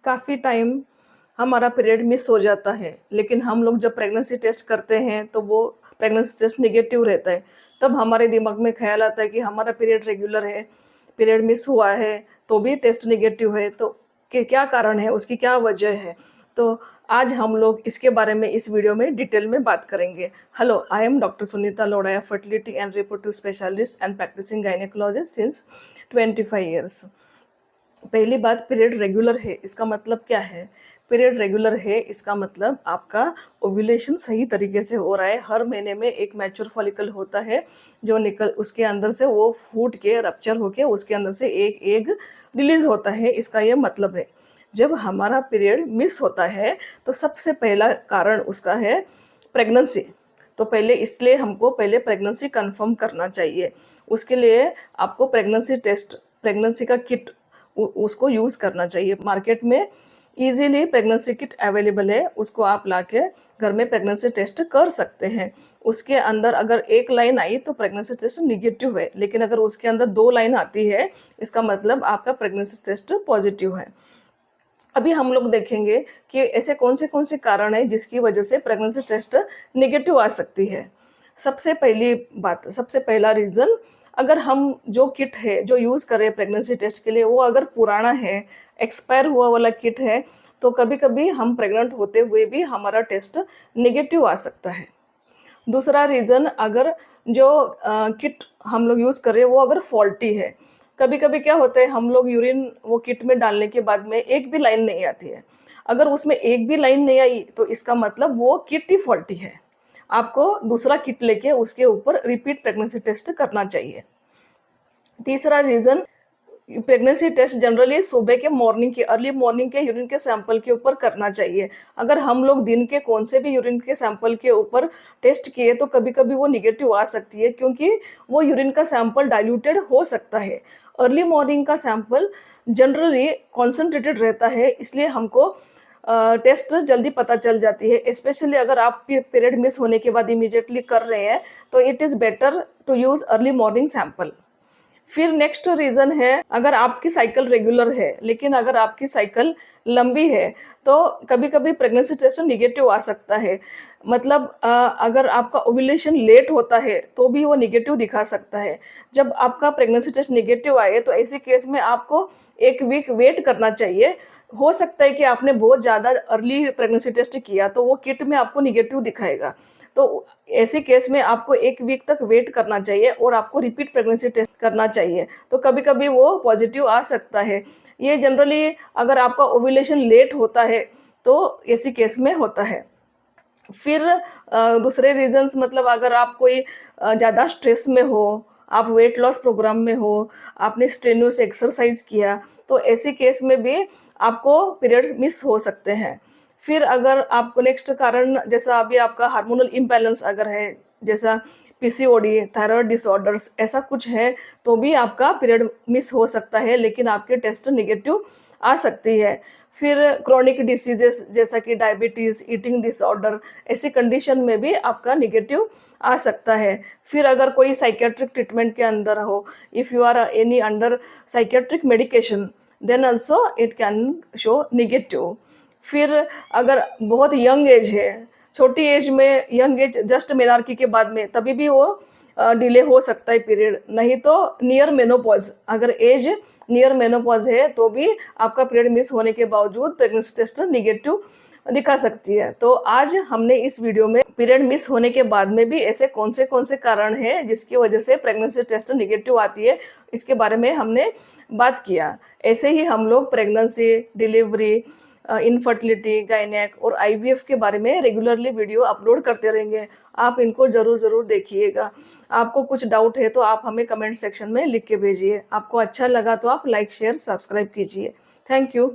काफ़ी टाइम हमारा period miss हो जाता है, लेकिन हम लोग जब प्रेगनेंसी टेस्ट करते हैं तो वो प्रेगनेंसी टेस्ट नेगेटिव रहता है। तब हमारे दिमाग में ख़्याल आता है कि हमारा पीरियड रेगुलर है, पीरियड मिस हुआ है, तो भी टेस्ट नेगेटिव है, तो क्या कारण है, उसकी क्या वजह है? तो आज हम लोग इसके बारे में इस वीडियो में डिटेल में बात करेंगे। Hello, I am doctor Sunita Lodhaya, fertility and reproductive specialist and practising gynaecologist since 25 years. पहली बात, पीरियड रेगुलर है इसका मतलब क्या है? पीरियड रेगुलर है इसका मतलब आपका ओव्यूलेशन सही तरीके से हो रहा है। हर महीने में एक मैच्योर फॉलिकल होता है जो निकल उसके अंदर से वो फूट के रप्चर होके उसके अंदर से एक एग रिलीज होता है, इसका ये मतलब है। जब हमारा पीरियड मिस होता है तो सबसे पहला कारण उसका है प्रेगनेंसी। तो पहले इसलिए हमको पहले प्रेगनेंसी कंफर्म करना चाहिए। उसके लिए आपको प्रेगनेंसी टेस्ट, प्रेगनेंसी का किट उसको यूज़ करना चाहिए। मार्केट में इजीली प्रेगनेंसी किट अवेलेबल है, उसको आप लाके घर में प्रेगनेंसी टेस्ट कर सकते हैं। उसके अंदर अगर एक लाइन आई तो प्रेगनेंसी टेस्ट निगेटिव है, लेकिन अगर उसके अंदर 2 लाइन आती है इसका मतलब आपका प्रेगनेंसी टेस्ट पॉजिटिव है। अभी हम लोग देखेंगे कि ऐसे कौन से कारण हैं जिसकी वजह से प्रेगनेंसी टेस्ट नेगेटिव आ सकती है। सबसे पहली बात, सबसे पहला रीज़न, अगर हम जो किट है जो यूज़ कर रहे हैं प्रेगनेंसी टेस्ट के लिए वो अगर पुराना है, एक्सपायर हुआ वाला किट है, तो कभी-कभी हम प्रेग्नेंट होते हुए भी हमारा टेस्ट नेगेटिव आ सकता है। दूसरा रीज़न, अगर जो किट हम लोग यूज़ कर रहे हैं वो अगर फॉल्टी है। कभी-कभी क्या होता है, हम लोग यूरिन वो किट में डालने के बाद में एक भी लाइन नहीं आती है। अगर उसमें एक भी लाइन नहीं आई तो इसका मतलब वो किट ही फॉल्टी है। आपको दूसरा किट लेके उसके ऊपर रिपीट प्रेगनेंसी टेस्ट करना चाहिए। तीसरा रीज़न, प्रेगनेंसी टेस्ट जनरली सुबह के मॉर्निंग के अर्ली मॉर्निंग के यूरिन के सैंपल के ऊपर करना चाहिए। अगर हम लोग दिन के कौन से भी यूरिन के सैंपल के ऊपर टेस्ट किए तो कभी-कभी वो नेगेटिव आ सकती है, क्योंकि वो यूरिन का सैंपल डाइल्यूटेड हो सकता है। अर्ली मॉर्निंग का सैंपल जनरली कॉन्सन्ट्रेटेड रहता है, इसलिए हमको टेस्ट जल्दी पता चल जाती है। स्पेशली अगर आप पीरियड मिस होने के बाद इमीडिएटली कर रहे हैं तो it is better to use early morning sample. फिर नेक्स्ट रीज़न है, अगर आपकी साइकिल रेगुलर है लेकिन अगर आपकी साइकिल लंबी है तो कभी-कभी प्रेगनेंसी टेस्ट नेगेटिव आ सकता है। मतलब अगर आपका ओव्यूलेशन लेट होता है तो भी वो नेगेटिव दिखा सकता है। जब आपका प्रेगनेंसी टेस्ट नेगेटिव आए तो ऐसे केस में आपको 1 वीक वेट करना चाहिए। हो सकता है कि आपने बहुत ज़्यादा अर्ली प्रेगनेंसी टेस्ट किया तो वो किट में आपको नेगेटिव दिखाएगा। तो ऐसे केस में आपको 1 वीक तक वेट करना चाहिए और आपको रिपीट प्रेगनेंसी टेस्ट करना चाहिए। तो कभी-कभी वो पॉजिटिव आ सकता है। ये जनरली अगर आपका ओव्यूलेशन लेट होता है तो ऐसी केस में होता है। फिर दूसरे रीज़न्स, मतलब अगर आप कोई ज़्यादा स्ट्रेस में हो, आप वेट लॉस प्रोग्राम में हो, आपने स्ट्रेनुअस एक्सरसाइज़ किया, तो ऐसे केस में भी आपको पीरियड्स मिस हो सकते हैं। फिर अगर आपको नेक्स्ट कारण, जैसा अभी आपका हार्मोनल इम्बैलेंस अगर है, जैसा पीसीओडी, थायराइड डिसऑर्डर्स, ऐसा कुछ है, तो भी आपका पीरियड मिस हो सकता है, लेकिन आपके टेस्ट नेगेटिव आ सकती है। फिर क्रोनिक डिसीजेस जैसा कि डायबिटीज़, ईटिंग डिसऑर्डर, ऐसी कंडीशन में भी आपका नेगेटिव आ सकता है। फिर अगर कोई साइकियाट्रिक ट्रीटमेंट के अंदर हो, if you are any under psychiatric medication, then also it can show negative. फिर अगर बहुत यंग एज है, छोटी एज में, यंग एज जस्ट मेनार्की के बाद में, तभी भी वो डिले हो सकता है पीरियड। नहीं तो नियर मेनोपॉज, अगर एज नियर मेनोपॉज है तो भी आपका पीरियड मिस होने के बावजूद प्रेगनेंसी टेस्ट नेगेटिव दिखा सकती है। तो आज हमने इस वीडियो में पीरियड मिस होने के बाद में भी ऐसे कौन से कारण हैं जिसकी वजह से प्रेगनेंसी टेस्ट नेगेटिव आती है, इसके बारे में हमने बात किया। ऐसे ही हम लोग प्रेगनेंसी, डिलीवरी, इनफर्टिलिटी, गायनेक और आईवीएफ के बारे में रेगुलरली वीडियो अपलोड करते रहेंगे। आप इनको ज़रूर देखिएगा। आपको कुछ डाउट है तो आप हमें कमेंट सेक्शन में लिख के भेजिए। आपको अच्छा लगा तो आप लाइक, शेयर, सब्सक्राइब कीजिए। Thank you.